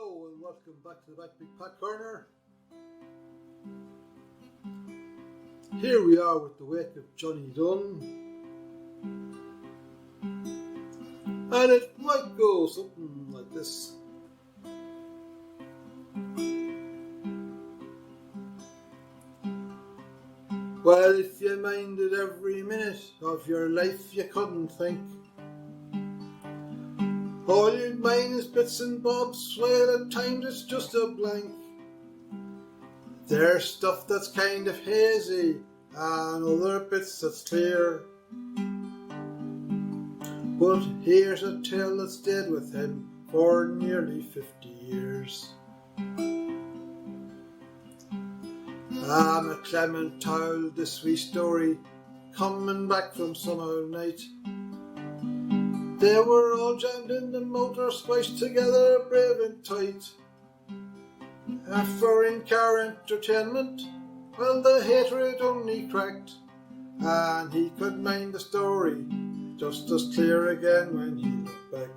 Hello and welcome back to the Back Big Pat Corner. Here we are with the wake of Johnny Dunn, and it might go something like this. Well, if you minded every minute of your life you couldn't think, all you'd mind is bits and bobs, while at times it's just a blank. There's stuff that's kind of hazy and other bits that's clear, but here's a tale that stayed with him for nearly 50 years. McClement told this wee story coming back from summer night. They were all jammed in the motor, squished together brave and tight. For in-car entertainment, well, the hater had only cracked, and he could mind the story just as clear again when he looked back.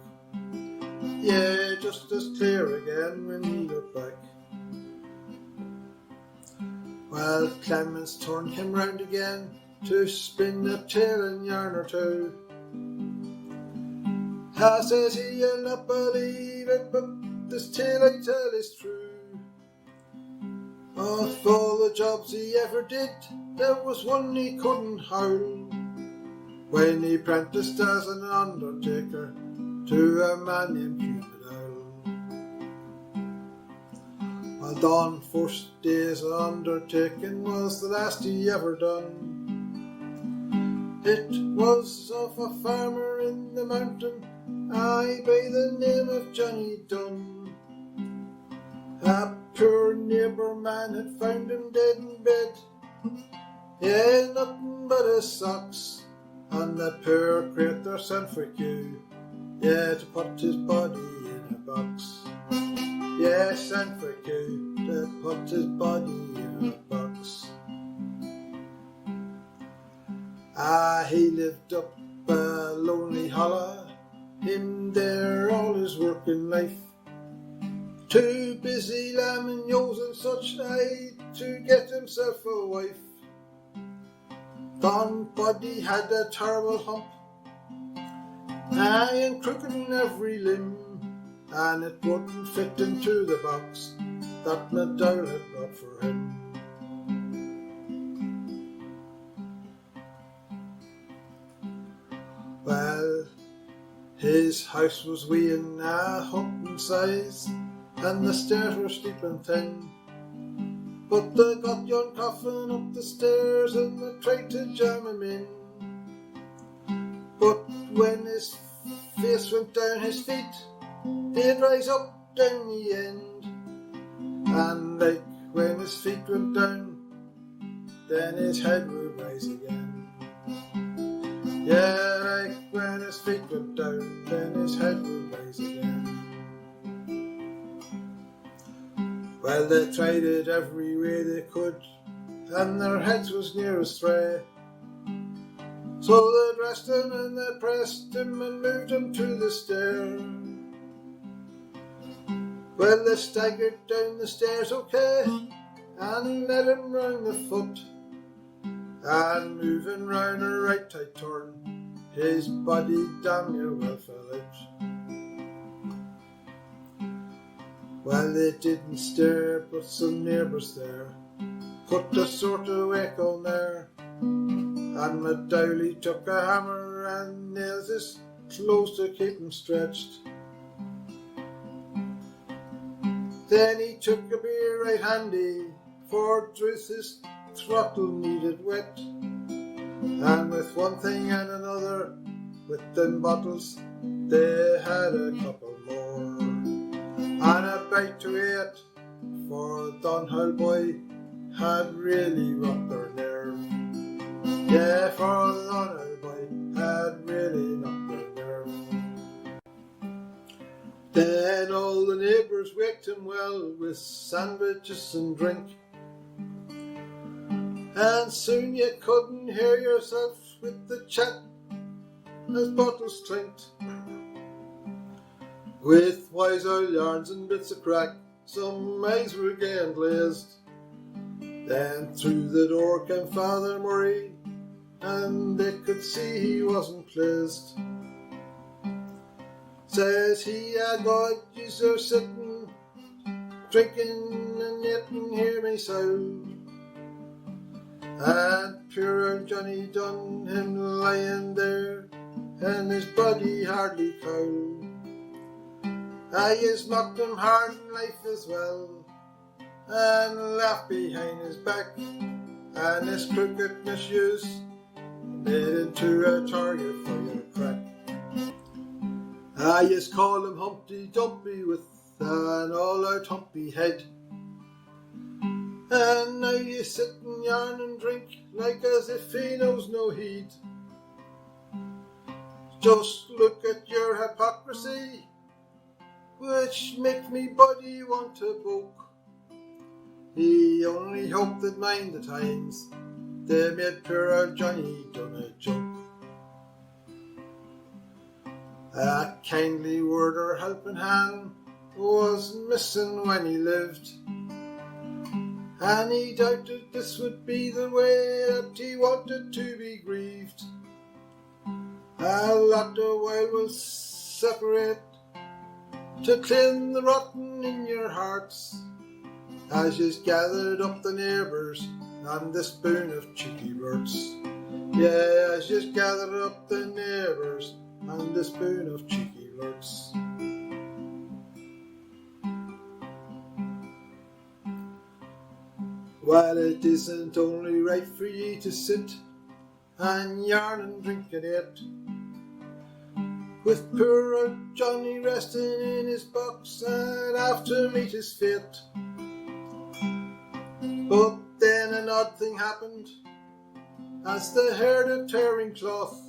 Yeah, just as clear again when he looked back. Well, Clements turned him round again to spin a tale and yarn or two. Says he, you'll not believe it, but this tale I tell is true. Of all the jobs he ever did, there was one he couldn't howl, when he apprenticed as an undertaker to a man named Cupid Owl. Well, Don's first day's undertaking was the last he ever done. It was of a farmer in the mountain, aye, by the name of Johnny Dunn. A poor neighbour man had found him dead in bed. Yeah, nothing but his socks, and the poor creature sent for Q, yeah, to put his body in a box. Yeah, sent for Q to put his body in a box. He lived up a lonely hollow, him there all his working life. Too busy lambing ewes and such, aye, to get himself a wife. Don's body had a terrible hump, aye, and crooked in every limb, and it wouldn't fit into the box that McDowell had brought for him. Well, his house was wee and a hut in size, and the stairs were steep and thin, but they got yon coffin up the stairs and they tried to jam him in. But when his face went down his feet, they'd rise up down the end, and like when his feet went down, then his head would rise again. Yeah, like when his feet went down, then his head would rise again. Well, they tried it every way they could, and their heads was near astray. So they dressed him and they pressed him and moved him to the stair. Well, they staggered down the stairs okay, and led him round the foot, and moving round a right tight turn, his body damn near well fell out. Well, they didn't stare, but some neighbours there put a sort of wake on there, and McDowell took a hammer and nailed his close to keep him stretched. Then he took a beer right handy, for truth his throttle needed wet, and with one thing and another, with them bottles, they had a couple more, and a bite to eat, for Donhull boy had really rocked their nerve. Yeah, for Donhull boy had really knocked their nerve. Then all the neighbours waked him well with sandwiches and drink, and soon you couldn't hear yourself with the chat as bottles clinked. With wise old yarns and bits of crack, some eyes were gay and glazed. Then through the door came Father Murray, and they could see he wasn't pleased. Says he, God, yous are sitting, drinking and eating here me so. And poor old Johnny done him lying there, and his body hardly cow. Yous mocked him hard in life as well, and laughed behind his back, and his crooked misuse made into a target for your crack. Yous call him Humpty Dumpty with an all-out humpy head, and now you sit and yarn and drink like as if he knows no heed. Just look at your hypocrisy, which makes me body want to poke. He only hoped that mind the times they made poor old Johnny done a joke. A kindly word or helping hand was missing when he lived, and he doubted this would be the way that he wanted to be grieved. A lot of while will separate to clean the rotten in your hearts, as yous gathered up the neighbours and the spoon of cheeky birds. Yeah, as yous gathered up the neighbours and the spoon of cheeky birds. While it isn't only right for ye to sit and yarn and drink and eat, with poor old Johnny resting in his box and after meet his fate. But then an odd thing happened, as they heard a tearing cloth,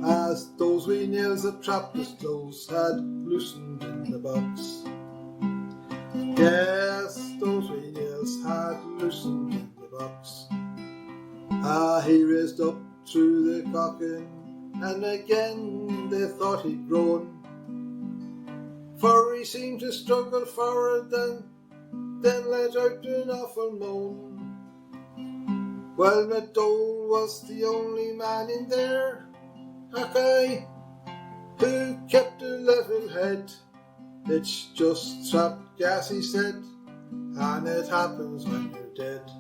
as those wee nails that trapped his clothes had loosened in the box. Yes, those wee nails had loosened in the box. He raised up through the coffin, and again they thought he'd grown, for he seemed to struggle forward then let out an awful moan. Well, McDowell was the only man in there, who kept a level head. It's just trapped gas, he said, and it happens when you're dead.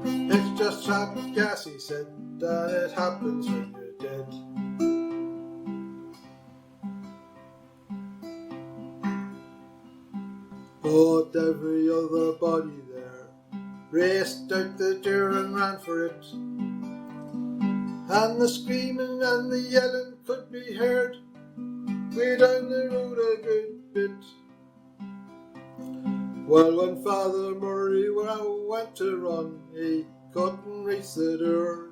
It's just trapped gas, he said, and it happens when you're dead. But every other body there raced out the door and ran for it, and the screaming and the yelling could be heard way down the road a good bit. Well, when Father Murray went to run, he couldn't reach the door,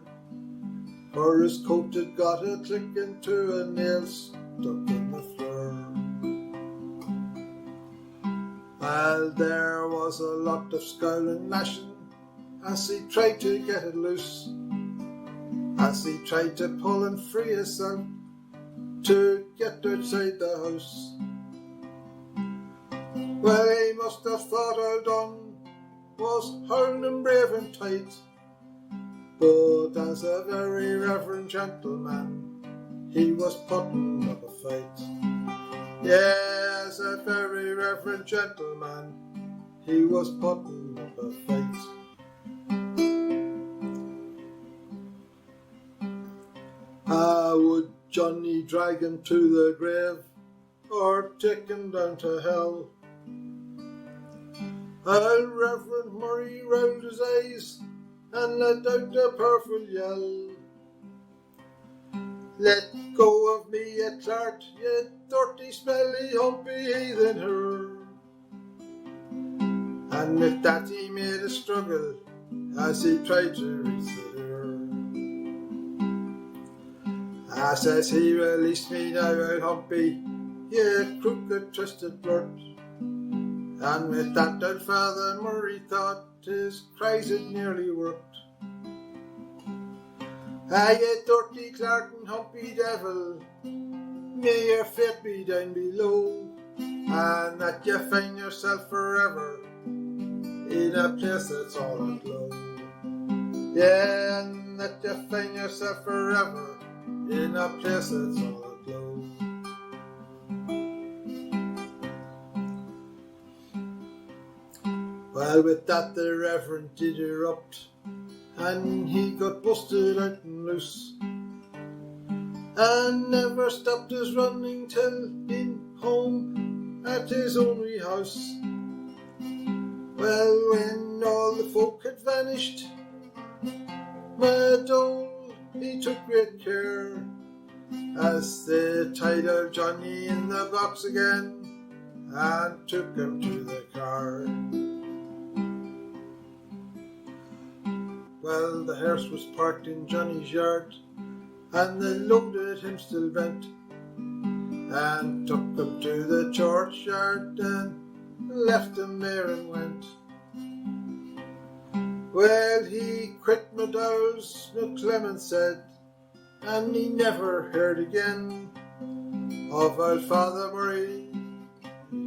for his coat had got a click into a nail stuck in the floor. Well, there was a lot of scowling lashing as he tried to get it loose, as he tried to pull and free himself to get outside the house. Well, he must have thought all done was hard and brave and tight, but as a very reverend gentleman, he was putting up a fight. Yes, a very reverend gentleman, he was putting up a fight. Would Johnny drag him to the grave, or take him down to hell? Reverend Murray rolled his eyes and let out a powerful yell. Let go of me, you Clark, you dirty, smelly, humpy heathen her. And with that he made a struggle as he tried to reach the door. Says he, release me now, old humpy, you crooked, twisted flirt. And with that old Father Murray thought his cries had nearly worked. You dirty Clark and humpy devil, may your fate be down below, and that you find yourself forever in a place that's all aglow. Yeah, and that you find yourself forever in a place that's all aglow. Well, with that the Reverend did erupt, and he got busted out and loose, and never stopped his running till in home at his own wee house. Well, when all the folk had vanished, M'Dole he took great care as they tied our Johnny in the box again and took him to the car. Well, the hearse was parked in Johnny's yard, and they loaded him still bent, and took him to the churchyard and left him there and went. Well, he quit M'Dowell's, McClement said, and he never heard again of our Father Murray,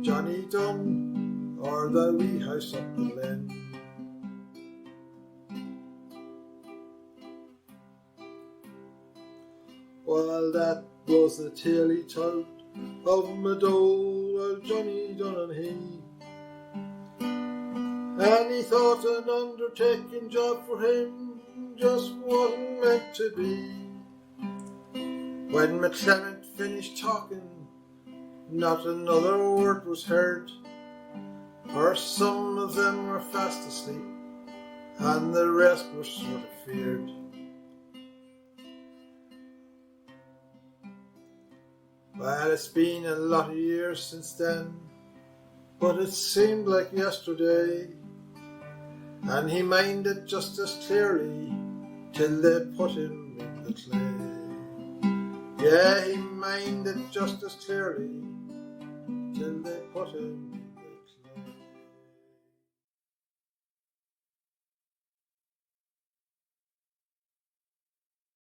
Johnny Dunn, or the wee house up the glen. Well, that was the tale he told of M'Dowell, old Johnny Dunn and he. And he thought an undertaking job for him just wasn't meant to be. When McClement finished talking, not another word was heard, for some of them were fast asleep, and the rest were sort of feared. Well, it's been a lot of years since then, but it seemed like yesterday, and he minded just as clearly till they put him in the clay. Yeah, he minded just as clearly till they put him